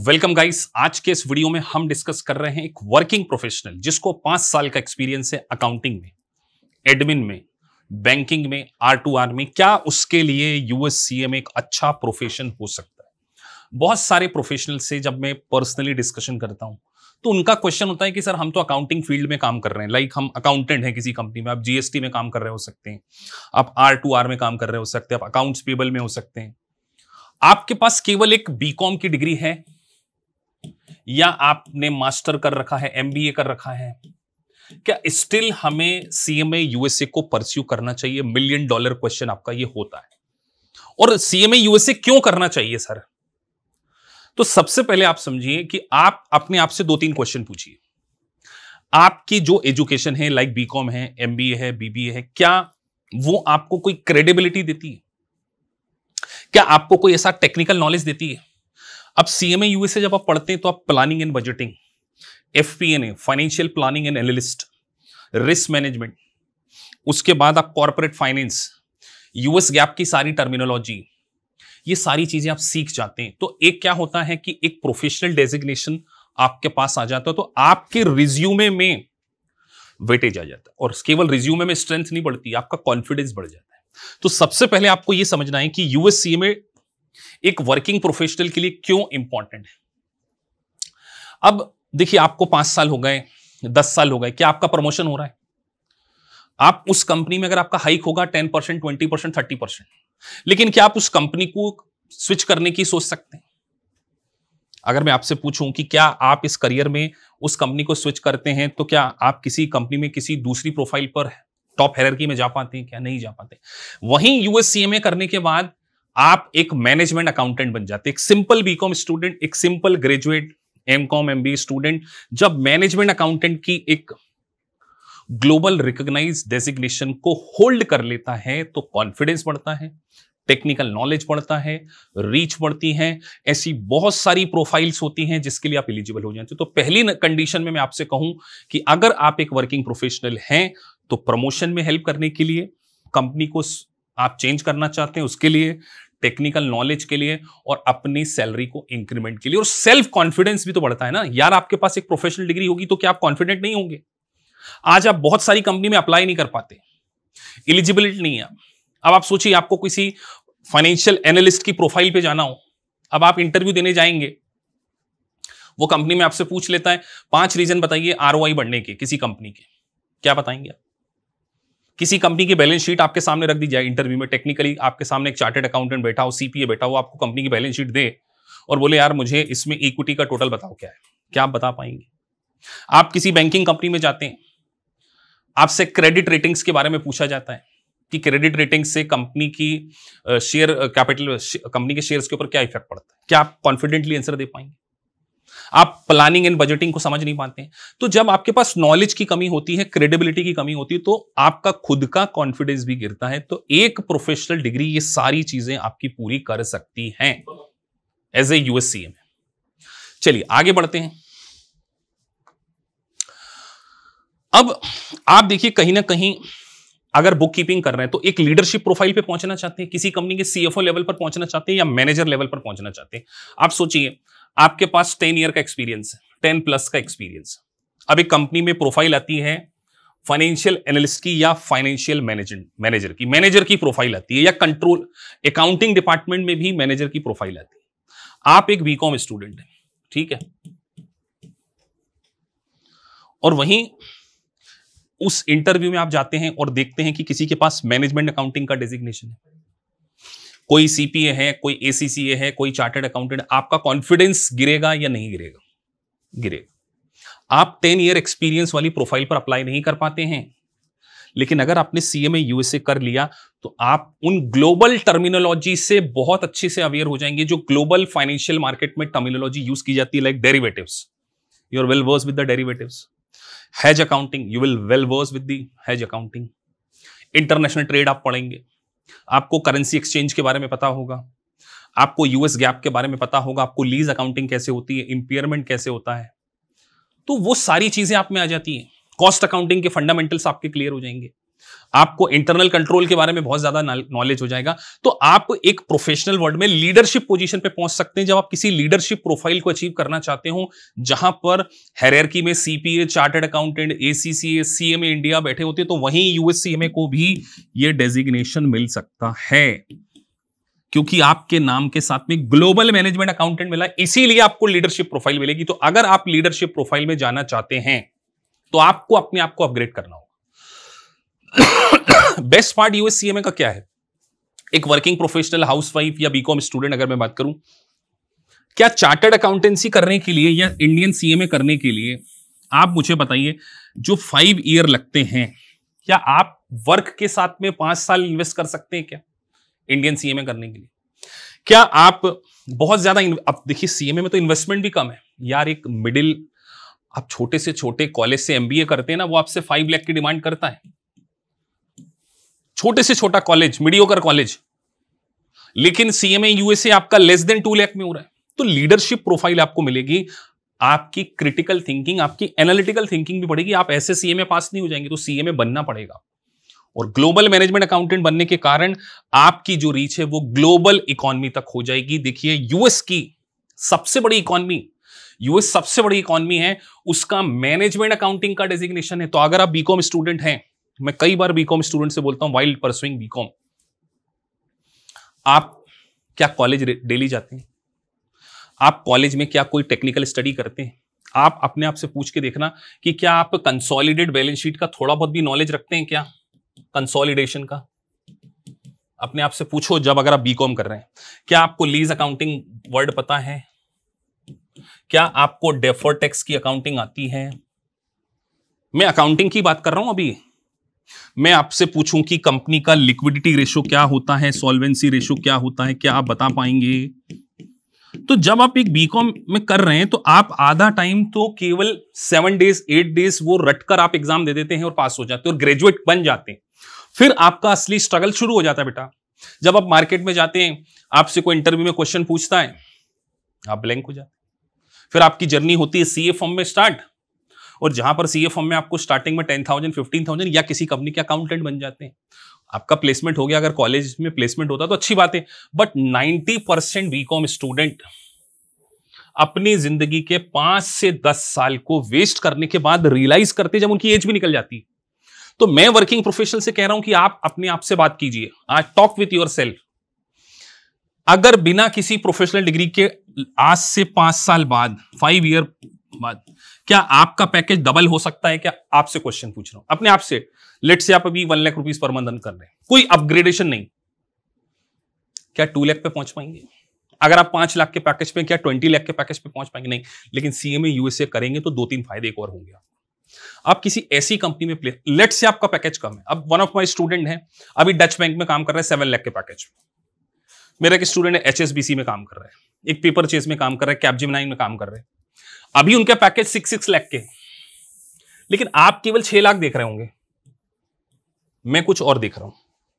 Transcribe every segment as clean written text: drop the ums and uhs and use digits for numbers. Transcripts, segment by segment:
Welcome guys, आज के इस वीडियो में हम डिस्कस कर रहे हैं एक वर्किंग प्रोफेशनल जिसको 5 साल का एक्सपीरियंस है अकाउंटिंग में, एडमिन में, बैंकिंग में, R2R में। क्या उसके लिए यूएससीए में एक अच्छा प्रोफेशन हो सकता है? बहुत सारे प्रोफेशनल से जब मैं पर्सनली डिस्कशन करता हूं तो उनका क्वेश्चन होता है कि सर हम तो अकाउंटिंग फील्ड में काम कर रहे हैं, लाइक हम अकाउंटेंट हैं किसी कंपनी में, आप जीएसटी में काम कर रहे हो सकते हैं, आप R2R में काम कर रहे हो सकते हैं, आप अकाउंट्स पेबल में हो सकते हैं। आपके पास केवल एक बीकॉम की डिग्री है या आपने मास्टर कर रखा है, एमबीए कर रखा है, क्या स्टिल हमें सीएमए यूएसए को परस्यू करना चाहिए? $1 मिलियन क्वेश्चन आपका ये होता है। और सीएमए यूएसए क्यों करना चाहिए सर? तो सबसे पहले आप समझिए कि आप अपने आप से 2-3 क्वेश्चन पूछिए। आपकी जो एजुकेशन है, लाइक बीकॉम है, एमबीए है, बीबीए है, क्या वो आपको कोई क्रेडिबिलिटी देती है? क्या आपको कोई ऐसा टेक्निकल नॉलेज देती है? अब सीएमए यूएसए जब आप पढ़ते हैं तो आप planning and budgeting, FPNA, financial planning and analyst, risk management, उसके बाद आप कॉर्पोरेट फाइनेंस, यूएस गैप की सारी टर्मिनोलॉजी, ये सारी चीजें आप सीख जाते हैं। तो एक क्या होता है कि एक प्रोफेशनल डेजिग्नेशन आपके पास आ जाता है, तो आपके रिज्यूमे में वेटेज आ जाता है। और केवल रिज्यूमे में स्ट्रेंथ नहीं बढ़ती, आपका कॉन्फिडेंस बढ़ जाता है। तो सबसे पहले आपको यह समझना है कि यूएससीए एक वर्किंग प्रोफेशनल के लिए क्यों इंपॉर्टेंट है। अब देखिए, आपको 5 साल हो गए, 10 साल हो गए, क्या आपका प्रमोशन हो रहा है? आप उस कंपनी में अगर आपका हाइक होगा 10%, 20%, 30%, लेकिन क्या आप उस कंपनी को स्विच करने की सोच सकते हैं? अगर मैं आपसे पूछूं कि क्या आप इस करियर में उस कंपनी को स्विच करते हैं, तो क्या आप किसी कंपनी में किसी दूसरी प्रोफाइल पर टॉप हायरार्की में जा पाते हैं? क्या नहीं जा पाते? वहीं यूएससीएमए करने के बाद आप एक मैनेजमेंट अकाउंटेंट बन जाते हैं। एक सिंपल बीकॉम स्टूडेंट, एक simple graduate MCom MBA student जब मैनेजमेंट अकाउंटेंट की एक ग्लोबल रिकॉग्नाइज डेजिग्नेशन को होल्ड कर लेता है तो कॉन्फिडेंस बढ़ता है, टेक्निकल नॉलेज बढ़ता है, रीच बढ़ती है। ऐसी बहुत सारी प्रोफाइल्स होती हैं जिसके लिए आप एलिजिबल हो जाते हैं। तो पहली कंडीशन में मैं आपसे कहूं कि अगर आप एक वर्किंग प्रोफेशनल हैं तो प्रमोशन में हेल्प करने के लिए, कंपनी को आप चेंज करना चाहते हैं उसके लिए, टेक्निकल नॉलेज के लिए, और अपनी सैलरी को इंक्रीमेंट के लिए, और सेल्फ कॉन्फिडेंस भी तो बढ़ता है ना यार। आपके पास एक प्रोफेशनल डिग्री होगी तो क्या आप कॉन्फिडेंट नहीं होंगे? आज आप बहुत सारी कंपनी में अप्लाई नहीं कर पाते, एलिजिबिलिटी नहीं है। अब आप सोचिए, आपको किसी फाइनेंशियल एनालिस्ट की प्रोफाइल पे जाना हो, अब आप इंटरव्यू देने जाएंगे, वो कंपनी में आपसे पूछ लेता है 5 रीजन बताइए आरओआई बढ़ने के किसी कंपनी के, क्या बताएंगे आप? किसी कंपनी की बैलेंस शीट आपके सामने रख दी जाए इंटरव्यू में, टेक्निकली आपके सामने एक चार्टर्ड अकाउंटेंट बैठा हो, सीपीए बैठा हो, आपको कंपनी की बैलेंस शीट दे और बोले यार मुझे इसमें इक्विटी का टोटल बताओ क्या है, क्या आप बता पाएंगे? आप किसी बैंकिंग कंपनी में जाते हैं, आपसे क्रेडिट रेटिंग्स के बारे में पूछा जाता है कि क्रेडिट रेटिंग से कंपनी की शेयर कैपिटल, कंपनी के शेयर्स के ऊपर क्या इफेक्ट पड़ता है, क्या आप कॉन्फिडेंटली आंसर दे पाएंगे? आप प्लानिंग एंड बजटिंग को समझ नहीं पाते हैं। तो जब आपके पास नॉलेज की कमी होती है, क्रेडिबिलिटी की कमी होती है, तो आपका खुद का कॉन्फिडेंस भी गिरता है। तो एक प्रोफेशनल डिग्री ये सारी चीजें आपकी पूरी कर सकती हैं एज ए यूएससीए में। चलिए आगे बढ़ते हैं। अब आप देखिए, कहीं ना कहीं अगर बुक कीपिंग कर रहे हैं तो एक लीडरशिप प्रोफाइल पे पहुंचना चाहते हैं, किसी कंपनी के सीएफओ लेवल पर पहुंचना चाहते हैं या मैनेजर लेवल पर पहुंचना चाहते हैं। आप सोचिए, आपके पास 10 ईयर का एक्सपीरियंस है, 10+ का एक्सपीरियंस। अब एक कंपनी में प्रोफाइल आती है फाइनेंशियल एनालिस्ट की या फाइनेंशियल मैनेजर की प्रोफाइल आती है, या कंट्रोल अकाउंटिंग डिपार्टमेंट में भी मैनेजर की प्रोफाइल आती है। आप एक बीकॉम स्टूडेंट हैं, ठीक है, और वहीं उस इंटरव्यू में आप जाते हैं और देखते हैं कि किसी के पास मैनेजमेंट अकाउंटिंग का डेजिग्नेशन है, कोई सीपीए है, कोई एसीसीए है, कोई चार्टर्ड अकाउंटेंट। आपका कॉन्फिडेंस गिरेगा या नहीं गिरेगा? गिरेगा। आप 10 ईयर एक्सपीरियंस वाली प्रोफाइल पर अप्लाई नहीं कर पाते हैं, लेकिन अगर आपने सीएमए यूएसए कर लिया तो आप उन ग्लोबल टर्मिनोलॉजी से बहुत अच्छे से अवेयर हो जाएंगे, जो ग्लोबल फाइनेंशियल मार्केट में टर्मिनोलॉजी यूज की जाती है, like derivatives. You are well versed with the derivatives. Hedge accounting, you will well versed with the hedge accounting. International trade आप पढ़ेंगे, आपको करेंसी एक्सचेंज के बारे में पता होगा, आपको यूएस गैप के बारे में पता होगा, आपको लीज अकाउंटिंग कैसे होती है, इंपेयरमेंट कैसे होता है, तो वो सारी चीजें आप में आ जाती हैं। कॉस्ट अकाउंटिंग के फंडामेंटल्स आपके क्लियर हो जाएंगे। आपको इंटरनल कंट्रोल के बारे में बहुत ज्यादा नॉलेज हो जाएगा। तो आप एक प्रोफेशनल वर्ल्ड में लीडरशिप पोजीशन पे पहुंच सकते हैं जब आप किसी लीडरशिप प्रोफाइल को अचीव करना चाहते हो, जहां पर हायरार्की में CPA, chartered accountant, ACCA, CMA India बैठे होते हैं, तो वहीं यूएस सीएमए को भी यह डेजिग्नेशन मिल सकता है, क्योंकि आपके नाम के साथ में ग्लोबल मैनेजमेंट अकाउंटेंट मिला, इसीलिए आपको लीडरशिप प्रोफाइल मिलेगी। तो अगर आप लीडरशिप प्रोफाइल में जाना चाहते हैं तो आपको अपने आप को अपग्रेड करना होगा। बेस्ट पार्ट यूएस सीएमए का क्या है? एक वर्किंग प्रोफेशनल, हाउसवाइफ या बीकॉम स्टूडेंट अगर मैं बात करूं, क्या चार्टर्ड अकाउंटेंसी करने के लिए या इंडियन सीएमए करने के लिए आप मुझे बताइए, जो 5 ईयर लगते हैं, क्या आप वर्क के साथ में 5 साल इन्वेस्ट कर सकते हैं क्या इंडियन सीएमए करने के लिए? क्या आप बहुत ज्यादा, अब देखिए सीएमए में तो इन्वेस्टमेंट भी कम है यार। एक मिडिल, आप छोटे से छोटे कॉलेज से एमबीए करते हैं ना, वो आपसे 5 लाख की डिमांड करता है। छोटे से छोटा कॉलेज, मीडियोकर कॉलेज, लेकिन सीएमए यूएसए आपका लेस देन 2 लाख में हो रहा है। तो लीडरशिप प्रोफाइल आपको मिलेगी, आपकी क्रिटिकल थिंकिंग, आपकी एनालिटिकल थिंकिंग भी बढ़ेगी। आप ऐसे सीएमए पास नहीं हो जाएंगे, तो सीएमए बनना पड़ेगा। और ग्लोबल मैनेजमेंट अकाउंटेंट बनने के कारण आपकी जो रीच है वो ग्लोबल इकोनॉमी तक हो जाएगी। देखिए यूएस की सबसे बड़ी इकोनॉमी, यूएस सबसे बड़ी इकोनॉमी है, उसका मैनेजमेंट अकाउंटिंग का डेजिग्नेशन है। तो अगर आप बीकॉम स्टूडेंट हैं, मैं कई बार बीकॉम स्टूडेंट से बोलता हूं वाइल्ड परसुइंग बीकॉम, आप क्या कॉलेज डेली जाते हैं? आप कॉलेज में क्या कोई टेक्निकल स्टडी करते हैं? आप अपने आप से पूछ के देखना कि क्या आप कंसोलिडेटेड बैलेंस शीट का थोड़ा बहुत भी नॉलेज रखते हैं क्या? कंसोलिडेशन का अपने आप से पूछो। जब अगर आप बीकॉम कर रहे हैं, क्या आपको लीज अकाउंटिंग वर्ड पता है? क्या आपको डेफर्ड टैक्स की अकाउंटिंग आती है? मैं अकाउंटिंग की बात कर रहा हूं। अभी मैं आपसे पूछूं कि कंपनी का लिक्विडिटी रेशो क्या होता है, सॉल्वेंसी रेशो क्या होता है, क्या आप बता पाएंगे? तो जब आप एक बीकॉम में कर रहे हैं तो आप आधा टाइम तो केवल 7 डेज 8 डेज वो रटकर आप एग्जाम दे देते हैं और पास हो जाते हैं और ग्रेजुएट बन जाते हैं। फिर आपका असली स्ट्रगल शुरू हो जाता है बेटा। जब आप मार्केट में जाते हैं, आपसे कोई इंटरव्यू में क्वेश्चन पूछता है, आप ब्लैंक हो जाते हैं। फिर आपकी जर्नी होती है सीए फॉर्म में स्टार्ट, और जहां पर सीए फॉर्म में आपको स्टार्टिंग में 10,000 15,000 या किसी कंपनी के अकाउंटेंट बन जाते हैं। आपका प्लेसमेंट हो गया, अगर कॉलेज में प्लेसमेंट होता तो अच्छी बात है, बट 90% बीकॉम स्टूडेंट अपनी जिंदगी के 5 से 10 साल को वेस्ट करने के बाद रियलाइज करते जब उनकी एज भी निकल जाती। तो मैं वर्किंग प्रोफेशनल से कह रहा हूं कि आप अपने आप से बात कीजिए, आज टॉक विथ योर सेल्फ। अगर बिना किसी प्रोफेशनल डिग्री के आज से 5 साल बाद, 5 ईयर बाद, क्या आपका पैकेज डबल हो सकता है क्या? आपसे क्वेश्चन पूछ रहा हूं अपने आप से। लेट से आप अभी 1 लाख रुपीस पर मंथ कर रहे हैं, कोई अपग्रेडेशन नहीं, क्या 2 लाख पे पहुंच पाएंगे? अगर आप 5 लाख के पैकेज पे, क्या 20 लाख के पैकेज पे पहुंच पाएंगे? नहीं। लेकिन सीएमए यूएसए करेंगे तो 2-3 फायदे एक और होंगे। आप किसी ऐसी कंपनी में लेट से आपका पैकेज कम है। अब वन ऑफ माई स्टूडेंट है, अभी डच बैंक में काम कर रहा है 7 लाख के पैकेज। मेरा एक स्टूडेंट है एचएसबीसी में काम कर रहा है, एक पेपर चेस में काम कर रहा है, कैपजेमिनी में काम कर रहे हैं। अभी उनका पैकेज 6 लाख के, लेकिन आप केवल 6 लाख देख रहे होंगे, मैं कुछ और देख रहा हूं।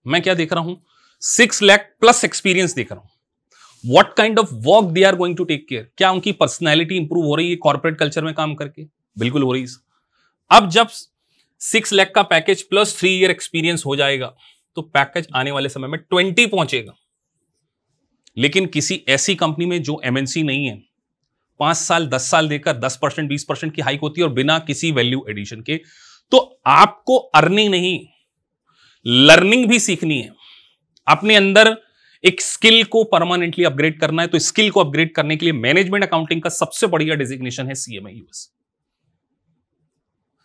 मैं क्या देख रहा हूं? 6 लाख प्लस एक्सपीरियंस देख रहा हूं। What kind of work they are going to take care. क्या उनकी पर्सनैलिटी इंप्रूव हो रही है कॉर्पोरेट कल्चर में काम करके? बिल्कुल हो रही है। अब जब 6 लाख का पैकेज प्लस 3 ईयर एक्सपीरियंस हो जाएगा तो पैकेज आने वाले समय में 20 पहुंचेगा। लेकिन किसी ऐसी कंपनी में जो एमएनसी नहीं है, 5 साल 10 साल देकर 10% 20% की हाइक होती है और बिना किसी वैल्यू एडिशन के। तो आपको अर्निंग नहीं, लर्निंग भी सीखनी है। अपने अंदर एक स्किल को परमानेंटली अपग्रेड करना है। तो स्किल को अपग्रेड करने के लिए मैनेजमेंट अकाउंटिंग का सबसे बढ़िया डेजिग्नेशन है सीएमए यूएस।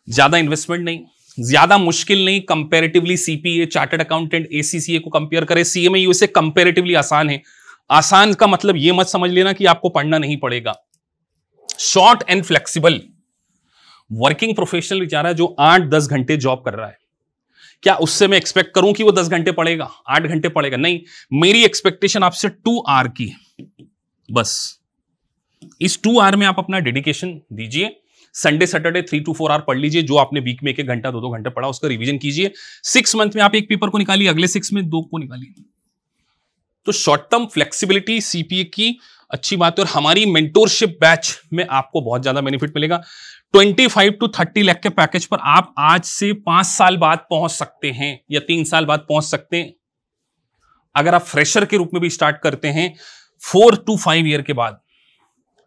ज्यादा इन्वेस्टमेंट नहीं, ज्यादा मुश्किल नहीं। Comparatively CPA, chartered accountant, ACCA को कंपेयर करें, सीएमए यूएस कंपैरेटिवली आसान है। आसान का मतलब यह मत समझ लेना कि आपको पढ़ना नहीं पड़ेगा। Short and flexible. Working professional बेचारा जो 8-10 घंटे जॉब कर रहा है, क्या उससे मैं एक्सपेक्ट करूं कि वो 10 घंटे पढ़ेगा, 8 घंटे पढ़ेगा? नहीं। मेरी एक्सपेक्टेशन आपसे 2 आवर की, बस इस 2 आवर में आप अपना डेडिकेशन दीजिए। संडे सैटरडे 3 to 4 आवर पढ़ लीजिए। जो आपने वीक में 1 घंटा 2-2 घंटे पढ़ा उसका रिवीजन कीजिए। 6 मंथ में आप 1 पेपर को निकालिए, अगले 6 में 2 को निकालिए। तो शॉर्ट टर्म फ्लेक्सिबिलिटी सीपीए की अच्छी बात है। और हमारी मेंटोरशिप बैच में आपको बहुत ज्यादा बेनिफिट मिलेगा। 25 to 30 लाख के पैकेज पर आप आज से 5 साल बाद पहुंच सकते हैं या 3 साल बाद पहुंच सकते हैं। अगर आप फ्रेशर के रूप में भी स्टार्ट करते हैं 4 to 5 ईयर के बाद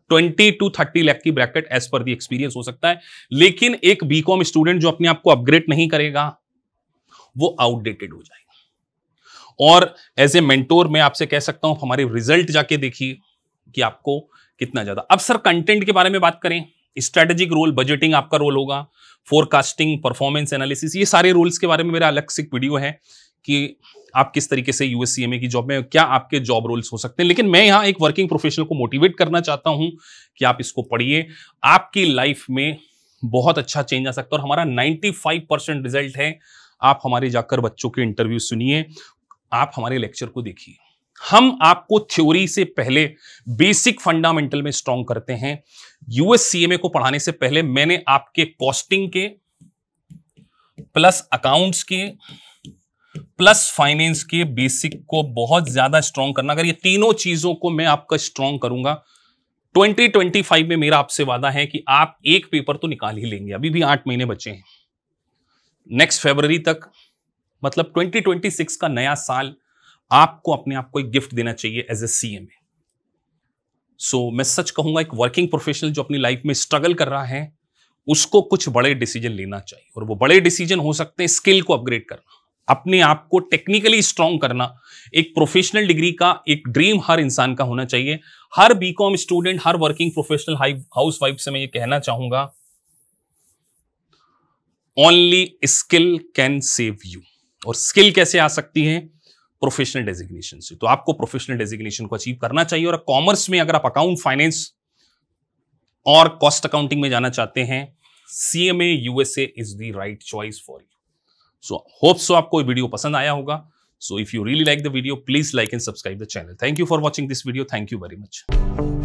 20 to 30 लाख की bracket as per the experience हो सकता है। लेकिन एक बीकॉम स्टूडेंट जो अपने आप को अपग्रेड नहीं करेगा वो आउटडेटेड हो जाएगा। और एज ए मेंटोर मैं आपसे कह सकता हूं हमारे रिजल्ट जाके देखिए कि आपको कितना ज्यादा। अब सर कंटेंट के बारे में बात करें, स्ट्रेटेजिक रोल, बजटिंग आपका रोल होगा, फोरकास्टिंग, परफॉर्मेंस एनालिसिस, ये सारे रोल्स के बारे में मेरा अलग से एक वीडियो है कि आप किस तरीके से यूएससीएमए की जॉब में क्या आपके जॉब रोल्स हो सकते हैं। लेकिन मैं यहां एक वर्किंग प्रोफेशनल को मोटिवेट करना चाहता हूं कि आप इसको पढ़िए, आपकी लाइफ में बहुत अच्छा चेंज आ सकता है। और हमारा 95% रिजल्ट है। आप हमारे जाकर बच्चों के इंटरव्यू सुनिए, आप हमारे लेक्चर को देखिए। हम आपको थ्योरी से पहले बेसिक फंडामेंटल में स्ट्रॉन्ग करते हैं। यूएससीएमए को पढ़ाने से पहले मैंने आपके कॉस्टिंग के प्लस अकाउंट्स के प्लस फाइनेंस के बेसिक को बहुत ज्यादा स्ट्रॉन्ग करना। अगर ये तीनों चीजों को मैं आपका स्ट्रॉन्ग करूंगा 2025 में मेरा आपसे वादा है कि आप एक पेपर तो निकाल ही लेंगे। अभी भी 8 महीने बचे हैं, नेक्स्ट फरवरी तक, मतलब 2026 का नया साल आपको अपने आप को एक गिफ्ट देना चाहिए एज ए सीएमए। सो मैं सच कहूंगा एक वर्किंग प्रोफेशनल जो अपनी लाइफ में स्ट्रगल कर रहा है उसको कुछ बड़े डिसीजन लेना चाहिए। और वो बड़े डिसीजन हो सकते हैं स्किल को अपग्रेड करना, अपने आप को टेक्निकली स्ट्रांग करना। एक प्रोफेशनल डिग्री का एक ड्रीम हर इंसान का होना चाहिए। हर बीकॉम स्टूडेंट, हर वर्किंग प्रोफेशनल हाउसवाइफ से मैं ये कहना चाहूंगा, only skill can save you. और स्किल कैसे आ सकती है? प्रोफेशनल डेजिग्नेशन से। तो आपको प्रोफेशनल डेजिग्नेशन को अचीव करना चाहिए। और कॉमर्स में अगर आप अकाउंट, फाइनेंस और कॉस्ट अकाउंटिंग में जाना चाहते हैं, CMA USA is the right choice for you. So hope so आपको वीडियो पसंद आया होगा। So if you really like the video, please like and subscribe the channel. Thank you for watching this video. Thank you very much.